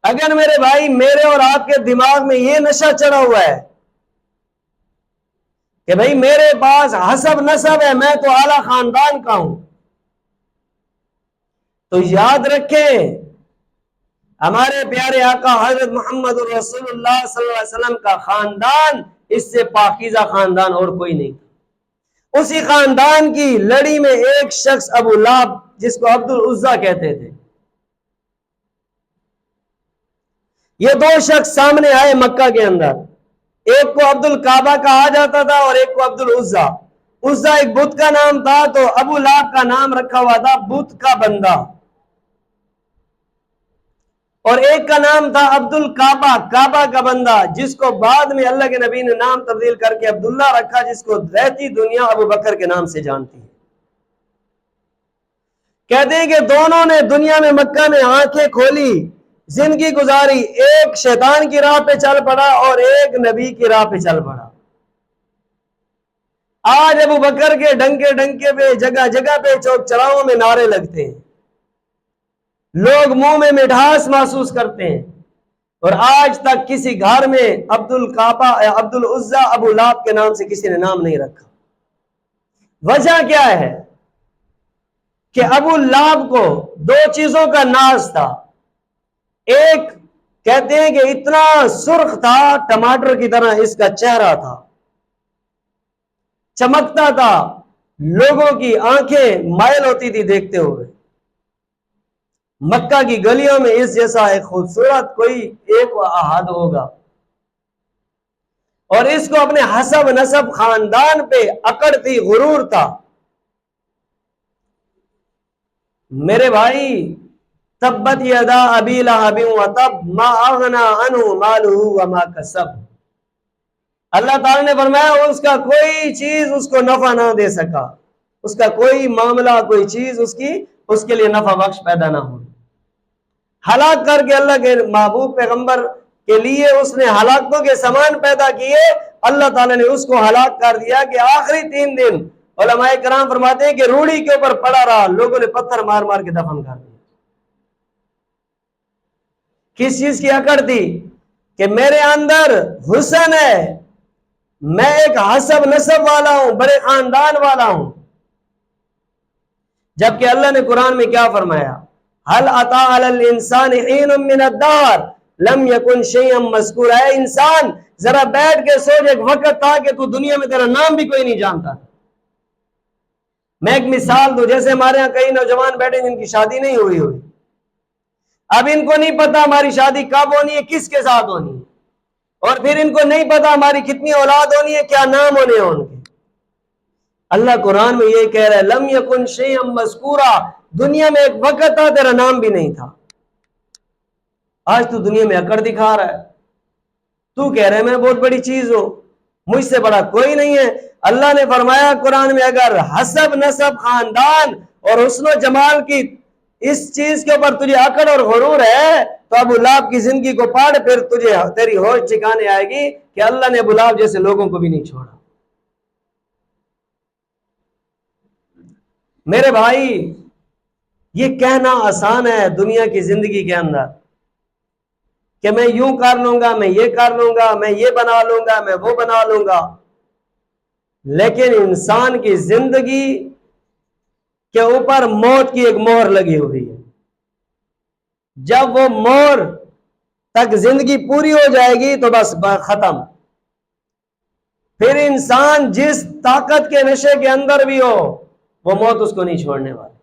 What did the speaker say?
اگر میرے بھائی میرے اور آپ کے دماغ میں یہ نشہ چڑھا ہوا ہے کہ بھئی میرے پاس حسب نسب ہے، میں تو اعلی خاندان کا ہوں، تو یاد رکھیں ہمارے پیارے آقا حضرت محمد رسول اللہ صلی اللہ علیہ وسلم کا خاندان اس سے پاکیزہ خاندان اور کوئی نہیں تھا۔ اسی خاندان کی لڑی میں ایک شخص ابو لہب، جس کو عبد العزیٰ کہتے تھے، یہ دو شخص سامنے آئے مکہ کے اندر، ایک کو عبد الکعبہ کہا جاتا تھا اور ایک کو عبد العزیٰ۔ عزیٰ ایک بت کا نام تھا، تو ابو لہب کا نام رکھا ہوا تھا بت کا بندہ، اور ایک کا نام تھا عبد الکعبہ، کعبہ کا بندہ، جس کو بعد میں اللہ کے نبی نے نام تبدیل کر کے عبداللہ رکھا، جس کو رہتی دنیا ابو بکر کے نام سے جانتی ہے۔ کہتے ہیں کہ دونوں نے دنیا میں مکہ میں آنکھیں کھولی، زندگی گزاری، ایک شیطان کی راہ پہ چل پڑا اور ایک نبی کی راہ پہ چل پڑا۔ آج ابو بکر کے ڈنکے ڈنکے پہ جگہ جگہ پہ چوک چراہوں میں نعرے لگتے ہیں، لوگ منہ میں مٹھاس محسوس کرتے ہیں، اور آج تک کسی گھر میں عبد الکعبہ عبد العزیٰ ابو لہب کے نام سے کسی نے نام نہیں رکھا۔ وجہ کیا ہے کہ ابو لہب کو دو چیزوں کا ناز تھا۔ ایک کہتے ہیں کہ اتنا سرخ تھا ٹماٹر کی طرح اس کا چہرہ تھا، چمکتا تھا، لوگوں کی آنکھیں مائل ہوتی تھی دیکھتے ہوئے۔ مکہ کی گلیوں میں اس جیسا ایک خوبصورت کوئی ایک احد ہوگا، اور اس کو اپنے حسب نسب خاندان پہ اکڑ تھی، غرور تھا۔ میرے بھائی تبت یدا ابی لہب وتب ما اغنی عنہ مالہ وما کسب، اللہ تعالی نے فرمایا اس کا کوئی چیز اس کو نفع نہ دے سکا، اس کا کوئی معاملہ کوئی چیز اس کے لیے نفع بخش پیدا نہ ہو۔ ہلاک کر کے اللہ کے محبوب پیغمبر کے لیے اس نے ہلاکتوں کے سامان پیدا کیے، اللہ تعالیٰ نے اس کو ہلاک کر دیا کہ آخری 3 دن علماء کرام فرماتے ہیں کہ روڑی کے اوپر پڑا رہا، لوگوں نے پتھر مار مار کے دفن کر دیا۔ کس چیز کی اکڑ تھی؟ کہ میرے اندر حسن ہے، میں ایک حسب نسب والا ہوں، بڑے خاندان والا ہوں۔ جبکہ اللہ نے قرآن میں کیا فرمایا؟ هل اتى على الانسان حين من الدهر لم يكن شيئا مذکورا، اے انسان ذرا بیٹھ کے سوچ، ایک وقت تھا کہ تو دنیا میں تیرا نام بھی کوئی نہیں جانتا۔ میں ایک مثال دوں، جیسے ہمارے ہاں کئی نوجوان بیٹھے جن کی شادی نہیں ہوئی، اب ان کو نہیں پتا ہماری شادی کب ہونی ہے، کس کے ساتھ ہونی ہے، اور پھر ان کو نہیں پتا ہماری کتنی اولاد ہونی ہے، کیا نام ہونے ہیں ان کے۔ اللہ قرآن میں یہ کہہ رہا ہے لم یکن شیئا مذکورا، دنیا میں ایک وقت تھا تیرا نام بھی نہیں تھا۔ آج تو دنیا میں اکڑ دکھا رہا ہے، تو کہہ رہے ہیں میں بہت بڑی چیز ہوں، مجھ سے بڑا کوئی نہیں ہے۔ اللہ نے فرمایا قرآن میں اگر حسب نسب خاندان اور حسن و جمال کی اس چیز کے اوپر تجھے اکڑ اور غرور ہے تو ابو لہب کی زندگی کو پڑھ، پھر تجھے تیری ہوش ٹھکانے آئے گی کہ اللہ نے ابو لہب جیسے لوگوں کو بھی نہیں چھوڑا۔ میرے بھائی یہ کہنا آسان ہے دنیا کی زندگی کے اندر کہ میں یوں کر لوں گا، میں یہ کر لوں گا، میں یہ بنا لوں گا، میں وہ بنا لوں گا، لیکن انسان کی زندگی کے اوپر موت کی ایک مہر لگی ہوئی ہے۔ جب وہ مہر تک زندگی پوری ہو جائے گی تو بس ختم، پھر انسان جس طاقت کے نشے کے اندر بھی ہو وہ موت اس کو نہیں چھوڑنے والی۔